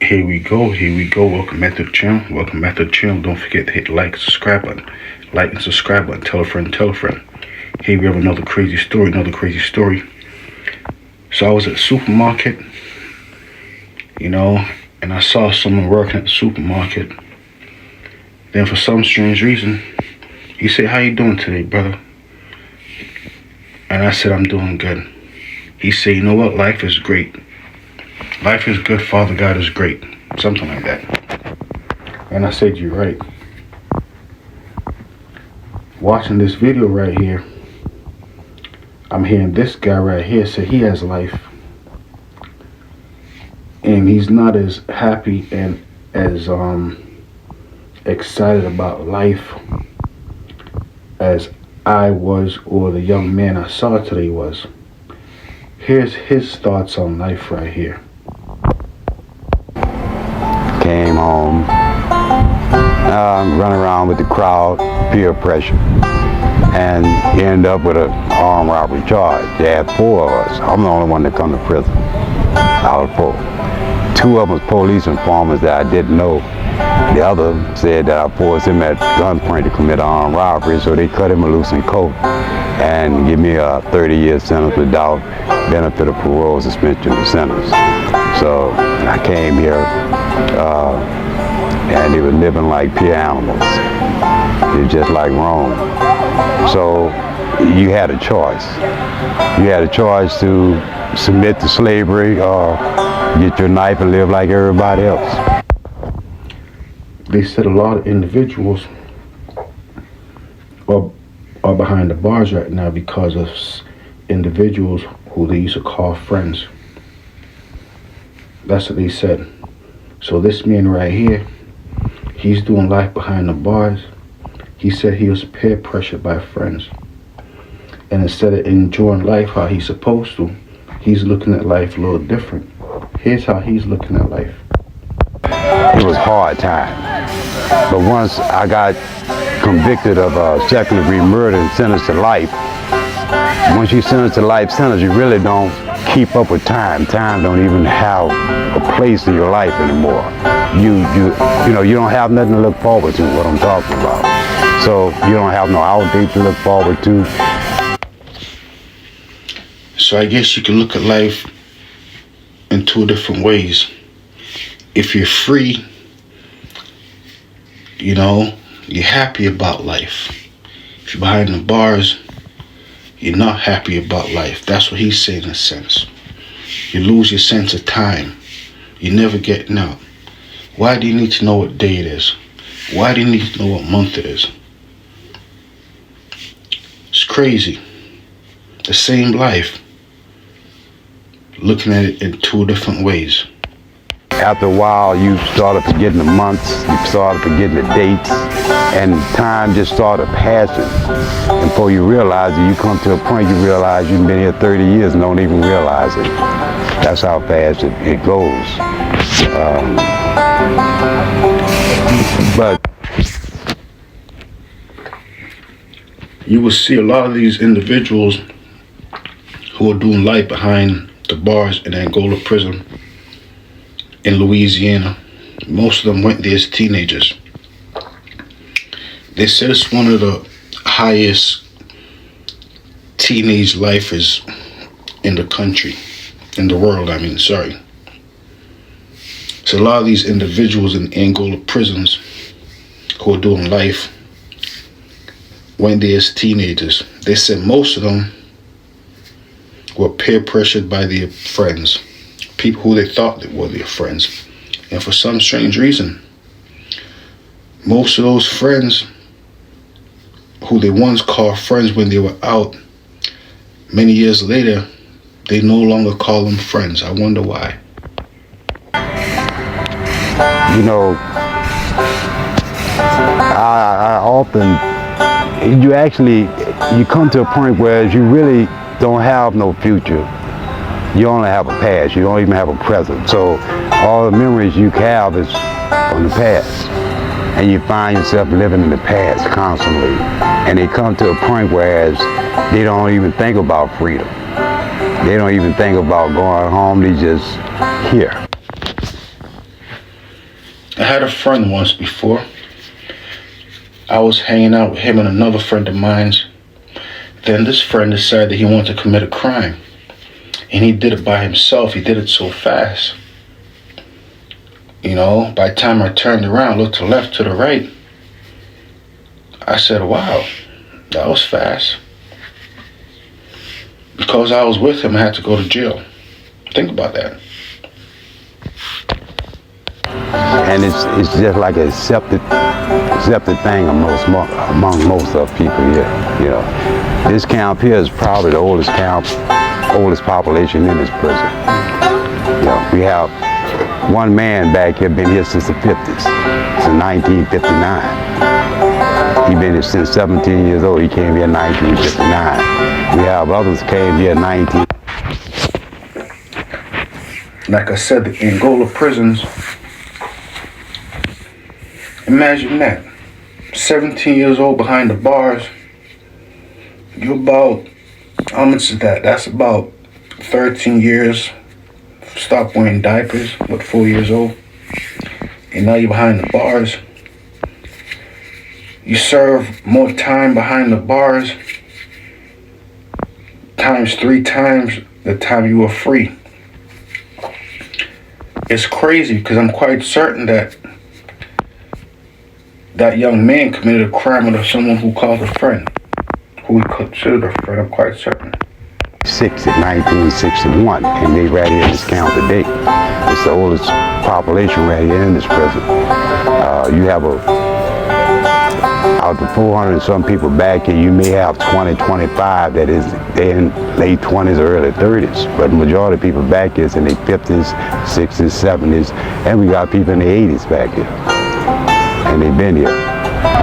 Here we go, welcome back to the channel, don't forget to hit the like and subscribe button. Tell a friend. Here we have another crazy story. So I was at the supermarket, and I saw someone working at the supermarket. Then for some strange reason, he said, "How you doing today, brother?" And I said, "I'm doing good." He said, "You know what, life is great. Life is good, Father God is great." Something like that. And I said, "You're right." Watching this video right here, I'm hearing this guy right here say he has life. And he's not as happy and as excited about life as I was, or the young man I saw today was. Here's his thoughts on life right here. Came home, running around with the crowd, peer pressure, and end up with an armed robbery charge. They had 4 of us. I'm the only one that come to prison out of 4. 2 of them was police informers that I didn't know. The other said that I forced him at gunpoint to commit an armed robbery, so they cut him loose in court and give me a 30-year sentence without benefit of parole, suspension of sentence. So I came here, and they were living like pure animals. They're just like Rome. So you had a choice. You had a choice to submit to slavery or get your knife and live like everybody else. They said a lot of individuals are behind the bars right now because of individuals who they used to call friends. That's what they said. So this man right here, he's doing life behind the bars. He said he was peer pressured by friends. And instead of enjoying life how he's supposed to, he's looking at life a little different. Here's how he's looking at life. It was a hard time. But once I got convicted of second-degree murder and sentenced to life, once you sentence to life sentence, you really don't keep up with time. Time don't even have a place in your life anymore. You don't have nothing to look forward to, what I'm talking about. So you don't have no out date to look forward to. So I guess you can look at life in 2 different ways. If you're free, you're happy about life. If you're behind the bars, you're not happy about life. That's what he's saying in a sense. You lose your sense of time. You're never getting out. Why do you need to know what day it is? Why do you need to know what month it is? It's crazy. The same life, looking at it in 2 different ways. After a while, you started forgetting the months, you started forgetting the dates, and time just started passing. And before you realize it, you come to a point you realize you've been here 30 years and don't even realize it. That's how fast it goes. But you will see a lot of these individuals who are doing life behind the bars in Angola prison in Louisiana. Most of them went there as teenagers. They said it's one of the highest teenage lifers in the country, in the world, sorry. So a lot of these individuals in Angola prisons who are doing life went there as teenagers. They said most of them were peer pressured by their friends, people who they thought that were their friends. And for some strange reason, most of those friends who they once called friends when they were out, many years later, they no longer call them friends. I wonder why. I often, you come to a point where you really don't have no future. You only have a past. You don't even have a present. So all the memories you have is from the past. And you find yourself living in the past constantly. And they come to a point where they don't even think about freedom. They don't even think about going home. They just here. I had a friend once before. I was hanging out with him and another friend of mine's. Then this friend decided that he wanted to commit a crime. And he did it by himself. He did it so fast. By the time I turned around, looked to the left, to the right, I said, wow, that was fast. Because I was with him, I had to go to jail. Think about that. And it's just like a accepted thing among most of people here. This camp here is probably the oldest population in this prison. We have one man back here been here since the 50s, since 1959. He been here since 17 years old. He came here in 1959. We have others came here in 19. Like I said, the Angola prisons. Imagine that. 17 years old behind the bars. You're about, how much is that? That's about 13 years. Stop wearing diapers, 4 years old. And now you're behind the bars. You serve more time behind the bars times 3 times the time you were free. It's crazy because I'm quite certain that young man committed a crime with someone who called a friend, who he considered a friend. I'm quite certain. 1961, and they right here in this camp today. It's the oldest population right here in this prison. You have out of 400 and some people back here, you may have 20, 25 that is in late 20s or early 30s, but the majority of people back here is in their 50s, 60s, 70s, and we got people in the 80s back here, and they've been here.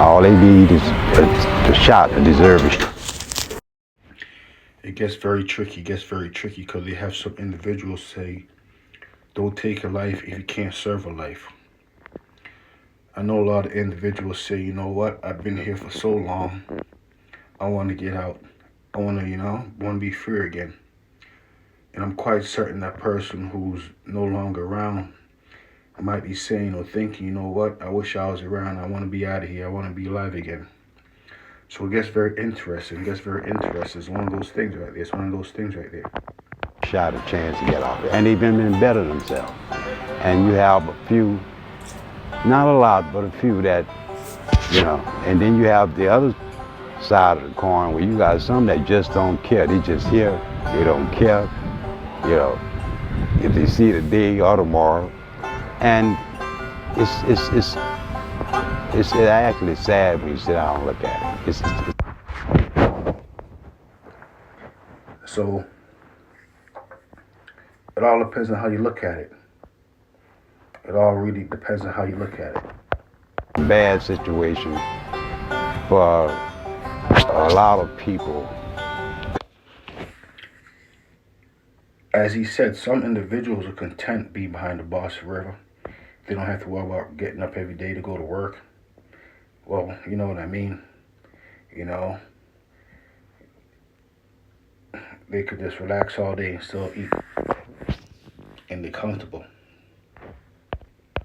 All they need is a shot, a deserved shot. It gets very tricky because they have some individuals say, don't take a life if you can't serve a life. I know a lot of individuals say, you know what, I've been here for so long, I want to get out. I want to be free again. And I'm quite certain that person who's no longer around might be saying or thinking, you know what, I wish I was around, I want to be out of here, I want to be alive again. So it gets very interesting. It's one of those things right there. Shot a chance to get out there. And they've been better themselves. And you have a few, not a lot, but a few that, and then you have the other side of the coin where you got some that just don't care. They just here, they don't care, if they see it today or tomorrow. And it's actually sad when you sit down and look at it. So it all depends on how you look at it. It all really depends on how you look at it. Bad situation for a lot of people. As he said, some individuals are content being behind the bars forever. They don't have to worry about getting up every day to go to work. Well, you know what I mean. They could just relax all day and still eat. And they're comfortable.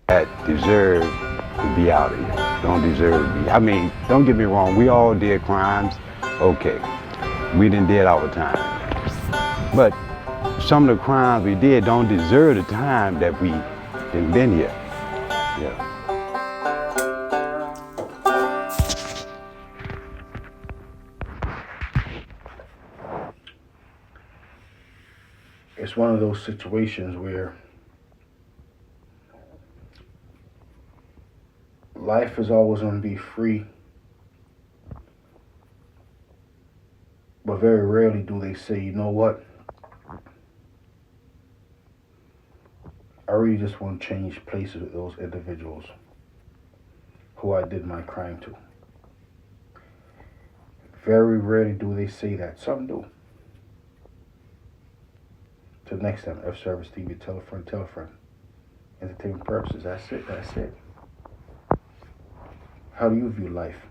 That deserve to be out of here. Don't deserve to be. I mean, don't get me wrong. We all did crimes. Okay. We didn't did all the time. But some of the crimes we did don't deserve the time that we didn't been here. Yeah. It's one of those situations where life is always going to be free, but very rarely do they say, you know what, I really just want to change places with those individuals who I did my crime to. Very rarely do they say that. Some do. Till next time, F Service TV, tell a friend. Entertainment purposes, that's it. How do you view life?